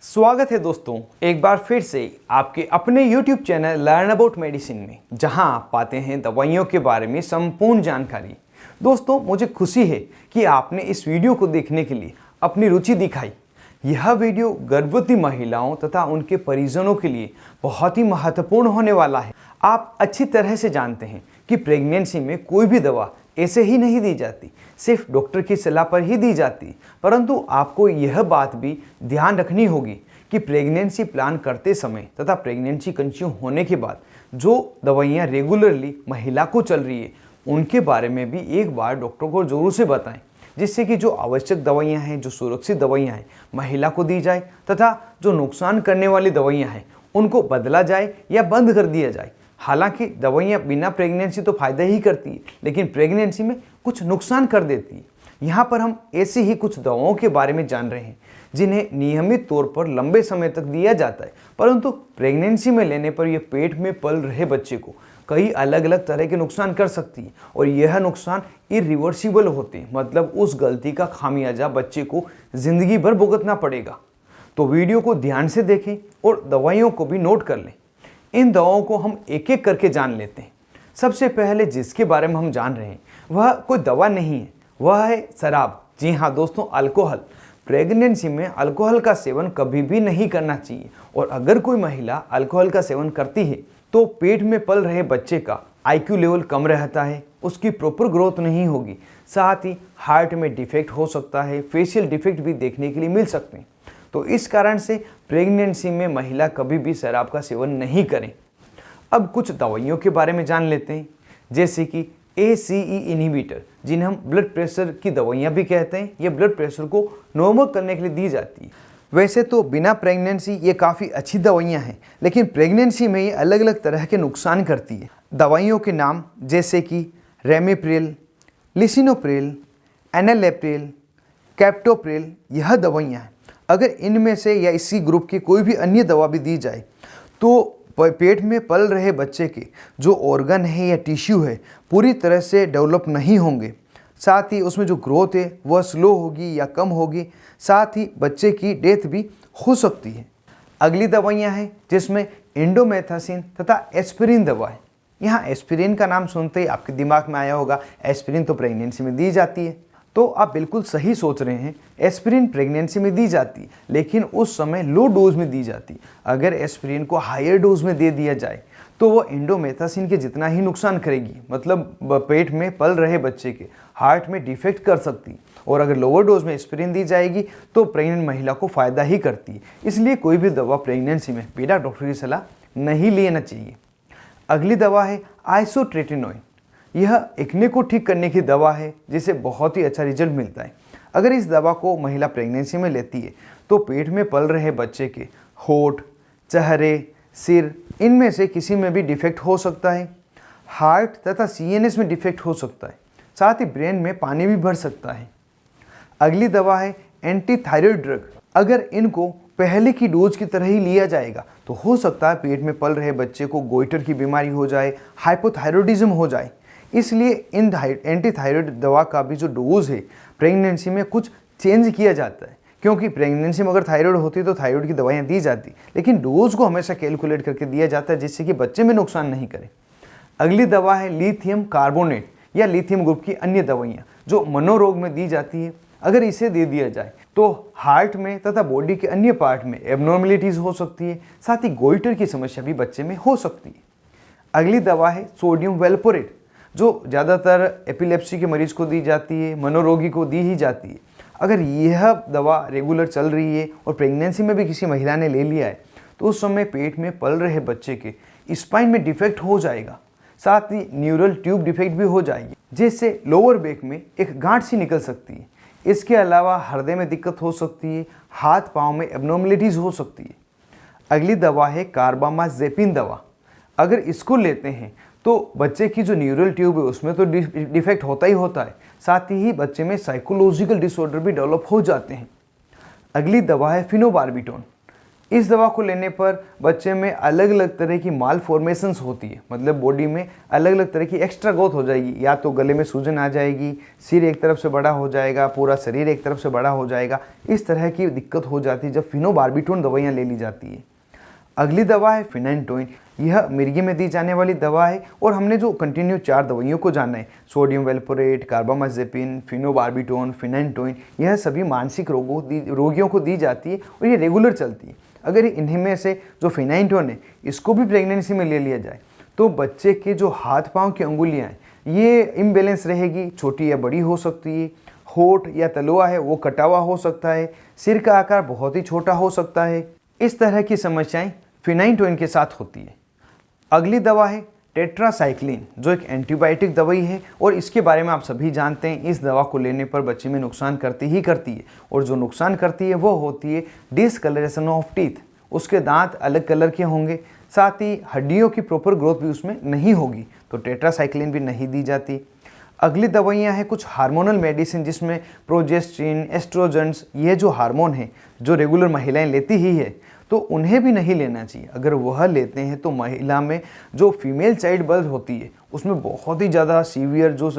स्वागत है दोस्तों, एक बार फिर से आपके अपने YouTube channel learn about medicine में, जहां आप पाते हैं दवाइयों के बारे में संपूर्ण जानकारी। दोस्तों, मुझे खुशी है कि आपने इस वीडियो को देखने के लिए अपनी रुचि दिखाई। यह वीडियो गर्भवती महिलाओं तथा उनके परिजनों के लिए बहुत ही महत्वपूर्ण होने वाला है। आप अच्छी तरह से जानते हैं कि प्रेगनेंसी में कोई भी दवा ऐसे ही नहीं दी जाती, सिर्फ डॉक्टर की सलाह पर ही दी जाती। परंतु आपको यह बात भी ध्यान रखनी होगी कि प्रेगनेंसी प्लान करते समय तथा प्रेगनेंसी कंसीव होने के बाद जो दवाइयाँ रेगुलरली महिला को चल रही है, उनके बारे में भी एक बार डॉक्टर को जरूर से बताएं, जिससे कि जो आवश्यक दवाइयाँ हैं, जो सुरक्षित दवाइयाँ हैं, महिला को दी जाए तथा जो नुकसान करने वाली दवाइयाँ हैं उनको बदला जाए या बंद कर दिया जाए। हालांकि दवाइयाँ बिना प्रेगनेंसी तो फायदा ही करती है, लेकिन प्रेगनेंसी में कुछ नुकसान कर देती है। यहाँ पर हम ऐसी ही कुछ दवाओं के बारे में जान रहे हैं जिन्हें नियमित तौर पर लंबे समय तक दिया जाता है, परंतु प्रेगनेंसी में लेने पर यह पेट में पल रहे बच्चे को कई अलग अलग तरह के नुकसान कर सकती है और यह नुकसान इरिवर्सिबल होते हैं, मतलब उस गलती का खामियाजा बच्चे को जिंदगी भर भुगतना पड़ेगा। तो वीडियो को ध्यान से देखें और दवाइयों को भी नोट कर लें। इन दवाओं को हम एक एक करके जान लेते हैं। सबसे पहले जिसके बारे में हम जान रहे हैं वह कोई दवा नहीं है, वह है शराब। जी हाँ दोस्तों, अल्कोहल। प्रेगनेंसी में अल्कोहल का सेवन कभी भी नहीं करना चाहिए, और अगर कोई महिला अल्कोहल का सेवन करती है तो पेट में पल रहे बच्चे का IQ लेवल कम रहता है, उसकी प्रॉपर ग्रोथ नहीं होगी, साथ ही हार्ट में डिफेक्ट हो सकता है, फेशियल डिफेक्ट भी देखने के लिए मिल सकते हैं। तो इस कारण से प्रेगनेंसी में महिला कभी भी शराब का सेवन नहीं करें। अब कुछ दवाइयों के बारे में जान लेते हैं, जैसे कि ACE इनहिबिटर, जिन्हें हम ब्लड प्रेशर की दवाइयाँ भी कहते हैं। ये ब्लड प्रेशर को नॉर्मल करने के लिए दी जाती है। वैसे तो बिना प्रेगनेंसी ये काफ़ी अच्छी दवाइयाँ हैं, लेकिन प्रेगनेंसी में ये अलग अलग तरह के नुकसान करती है। दवाइयों के नाम जैसे कि रेमिप्रिल, लिसिनोप्रिल, एनालेप्रिल, कैप्टोप्रिल, यह दवाइयाँ हैं। अगर इनमें से या इसी ग्रुप की कोई भी अन्य दवा भी दी जाए तो पेट में पल रहे बच्चे के जो ऑर्गन है या टिश्यू है पूरी तरह से डेवलप नहीं होंगे, साथ ही उसमें जो ग्रोथ है वह स्लो होगी या कम होगी, साथ ही बच्चे की डेथ भी हो सकती है। अगली दवाइयाँ हैं जिसमें इंडोमेथासिन तथा एस्पिरिन दवा है। यहाँ एस्पिरिन का नाम सुनते ही आपके दिमाग में आया होगा, एस्पिरिन तो प्रेगनेंसी में दी जाती है। तो आप बिल्कुल सही सोच रहे हैं, एस्पिरिन प्रेगनेंसी में दी जाती, लेकिन उस समय लो डोज में दी जाती। अगर एस्पिरिन को हायर डोज में दे दिया जाए तो वो इंडोमेथासिन के जितना ही नुकसान करेगी, मतलब पेट में पल रहे बच्चे के हार्ट में डिफेक्ट कर सकती। और अगर लोअर डोज में एस्पिरिन दी जाएगी तो प्रेग्नेंट महिला को फ़ायदा ही करती है। इसलिए कोई भी दवा प्रेगनेंसी में बिना डॉक्टर की सलाह नहीं लेना चाहिए। अगली दवा है आइसोट्रेटिनोइन। यह एक्ने को ठीक करने की दवा है, जिसे बहुत ही अच्छा रिजल्ट मिलता है। अगर इस दवा को महिला प्रेगनेंसी में लेती है तो पेट में पल रहे बच्चे के होठ, चेहरे, सिर, इनमें से किसी में भी डिफेक्ट हो सकता है। हार्ट तथा CNS में डिफेक्ट हो सकता है, साथ ही ब्रेन में पानी भी भर सकता है। अगली दवा है एंटी थायराइड ड्रग। अगर इनको पहले की डोज की तरह ही लिया जाएगा तो हो सकता है पेट में पल रहे बच्चे को गोइटर की बीमारी हो जाए, हाइपोथायरॉयडिज्म हो जाए। इसलिए इन एंटी थायराइड दवा का भी जो डोज है प्रेगनेंसी में कुछ चेंज किया जाता है, क्योंकि प्रेगनेंसी में अगर थायराइड होती तो थायराइड की दवाइयाँ दी जाती, लेकिन डोज को हमेशा कैलकुलेट करके दिया जाता है जिससे कि बच्चे में नुकसान नहीं करे। अगली दवा है लिथियम कार्बोनेट या लिथियम ग्रुप की अन्य दवाइयाँ, जो मनोरोग में दी जाती है। अगर इसे दे दिया जाए तो हार्ट में तथा बॉडी के अन्य पार्ट में एबनॉर्मलिटीज हो सकती है, साथ ही गोइटर की समस्या भी बच्चे में हो सकती है। अगली दवा है सोडियम वेलपोरेट, जो ज़्यादातर एपिलेप्सी के मरीज को दी जाती है, मनोरोगी को दी ही जाती है। अगर यह दवा रेगुलर चल रही है और प्रेगनेंसी में भी किसी महिला ने ले लिया है तो उस समय पेट में पल रहे बच्चे के स्पाइन में डिफेक्ट हो जाएगा, साथ ही न्यूरल ट्यूब डिफेक्ट भी हो जाएगी, जिससे लोअर बैक में एक गांठ सी निकल सकती है। इसके अलावा हृदय में दिक्कत हो सकती है, हाथ पाँव में एबनॉर्मलिटीज हो सकती है। अगली दवा है कार्बामाजेपिन दवा। अगर इसको लेते हैं तो बच्चे की जो न्यूरल ट्यूब है उसमें तो डिफेक्ट होता ही होता है, साथ ही बच्चे में साइकोलॉजिकल डिसऑर्डर भी डेवलप हो जाते हैं। अगली दवा है फिनोबार्बिटोन। इस दवा को लेने पर बच्चे में अलग अलग तरह की माल फॉर्मेशंस होती है, मतलब बॉडी में अलग अलग तरह की एक्स्ट्रा ग्रोथ हो जाएगी। या तो गले में सूजन आ जाएगी, सिर एक तरफ से बड़ा हो जाएगा, पूरा शरीर एक तरफ से बड़ा हो जाएगा। इस तरह की दिक्कत हो जाती है जब फिनोबार्बिटोन दवाइयाँ ले ली जाती है। अगली दवा है फिनाइनटोइन। यह मिर्गी में दी जाने वाली दवा है और हमने जो कंटिन्यू 4 दवाइयों को जाना है, सोडियम वेल्पोरेट, कार्बामाजेपिन, फिनोबार्बिटोन, फिनाइनटोइन, यह सभी मानसिक रोगियों को दी जाती है और ये रेगुलर चलती है। अगर इन्हीं में से जो फिनाइनटोइन है इसको भी प्रेगनेंसी में ले लिया जाए तो बच्चे के जो हाथ पाँव की अंगुलियाँ हैं ये इम्बेलेंस रहेगी, छोटी या बड़ी हो सकती है, होठ या तलवा है वो कटा हुआ हो सकता है, सिर का आकार बहुत ही छोटा हो सकता है। इस तरह की समस्याएं फिनाइनटोइन के साथ होती है। अगली दवा है टेट्रासाइक्लिन, जो एक एंटीबायोटिक दवाई है और इसके बारे में आप सभी जानते हैं। इस दवा को लेने पर बच्चे में नुकसान करती ही करती है और जो नुकसान करती है वो होती है डिसकलरेशन ऑफ टीथ। उसके दांत अलग कलर के होंगे, साथ ही हड्डियों की प्रॉपर ग्रोथ भी उसमें नहीं होगी, तो टेट्रासाइक्लिन भी नहीं दी जाती। अगली दवाइयाँ हैं कुछ हार्मोनल मेडिसिन जिसमें प्रोजेस्टिन, एस्ट्रोजेंस, ये जो हार्मोन हैं जो रेगुलर महिलाएं लेती ही है तो उन्हें भी नहीं लेना चाहिए। अगर वह लेते हैं तो महिला में जो फीमेल चाइल्ड बर्थ होती है उसमें बहुत ही ज़्यादा सीवियर, जो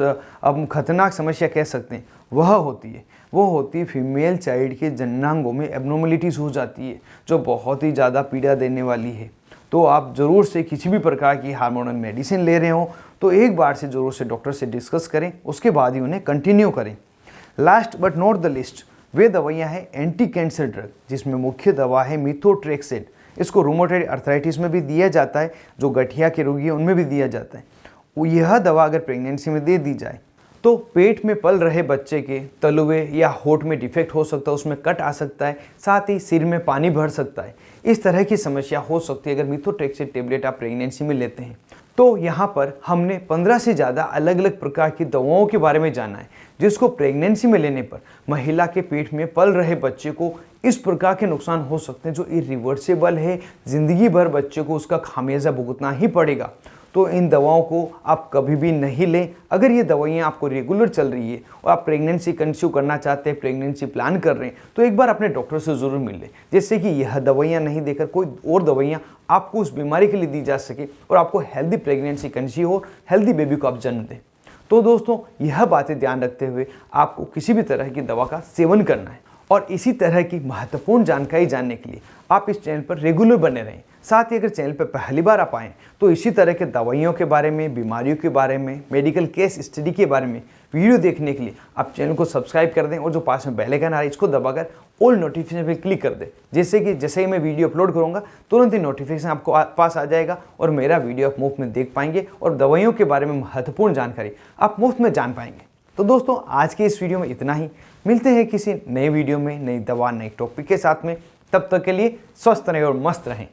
अब खतरनाक समस्या कह सकते हैं, वह होती है। वो होती है फीमेल चाइल्ड के जननांगों में एब्नॉर्मलिटीज़ हो जाती है जो बहुत ही ज़्यादा पीड़ा देने वाली है। तो आप ज़रूर से किसी भी प्रकार की हार्मोनल मेडिसिन ले रहे हो तो एक बार से ज़रूर से डॉक्टर से डिस्कस करें, उसके बाद ही उन्हें कंटिन्यू करें। Last but not the list, वे दवाइयाँ हैं एंटी कैंसर ड्रग, जिसमें मुख्य दवा है मिथोट्रेक्सेट। इसको रूमेटॉइड अर्थराइटिस में भी दिया जाता है, जो गठिया के रोगी हैं उनमें भी दिया जाता है। यह दवा अगर प्रेगनेंसी में दे दी जाए तो पेट में पल रहे बच्चे के तलवे या होठ में डिफेक्ट हो सकता है, उसमें कट आ सकता है, साथ ही सिर में पानी भर सकता है। इस तरह की समस्या हो सकती है अगर मिथोट्रेक्सेट टेबलेट आप प्रेगनेंसी में लेते हैं। तो यहाँ पर हमने 15 से ज़्यादा अलग अलग प्रकार की दवाओं के बारे में जाना है जिसको प्रेगनेंसी में लेने पर महिला के पेट में पल रहे बच्चे को इस प्रकार के नुकसान हो सकते हैं जो इरिवर्सिबल है, ज़िंदगी भर बच्चे को उसका खामियाजा भुगतना ही पड़ेगा। तो इन दवाओं को आप कभी भी नहीं लें। अगर ये दवाइयाँ आपको रेगुलर चल रही है और आप प्रेगनेंसी कंसीव करना चाहते हैं, प्रेगनेंसी प्लान कर रहे हैं, तो एक बार अपने डॉक्टर से ज़रूर मिल लें, जिससे कि यह दवाइयाँ नहीं देकर कोई और दवाइयाँ आपको उस बीमारी के लिए दी जा सके और आपको हेल्दी प्रेगनेंसी कंसीव हो, हेल्दी बेबी को आप जन्म दें। तो दोस्तों, यह बातें ध्यान रखते हुए आपको किसी भी तरह की दवा का सेवन करना है। और इसी तरह की महत्वपूर्ण जानकारी जानने के लिए आप इस चैनल पर रेगुलर बने रहें। साथ ही अगर चैनल पर पहली बार आप आएँ तो इसी तरह के दवाइयों के बारे में, बीमारियों के बारे में, मेडिकल केस स्टडी के बारे में वीडियो देखने के लिए आप चैनल को सब्सक्राइब कर दें और जो पास में बेल आइकन आ रहा है इसको दबाकर ऑल नोटिफिकेशन पर क्लिक कर दें, जिससे कि जैसे ही मैं वीडियो अपलोड करूँगा तुरंत ही नोटिफिकेशन आपको पास आ जाएगा और मेरा वीडियो आप मुफ्त में देख पाएंगे और दवाइयों के बारे में महत्वपूर्ण जानकारी आप मुफ्त में जान पाएंगे। तो दोस्तों, आज के इस वीडियो में इतना ही। मिलते हैं किसी नए वीडियो में, नई दवा, नई टॉपिक के साथ में। तब तक के लिए स्वस्थ रहें और मस्त रहें।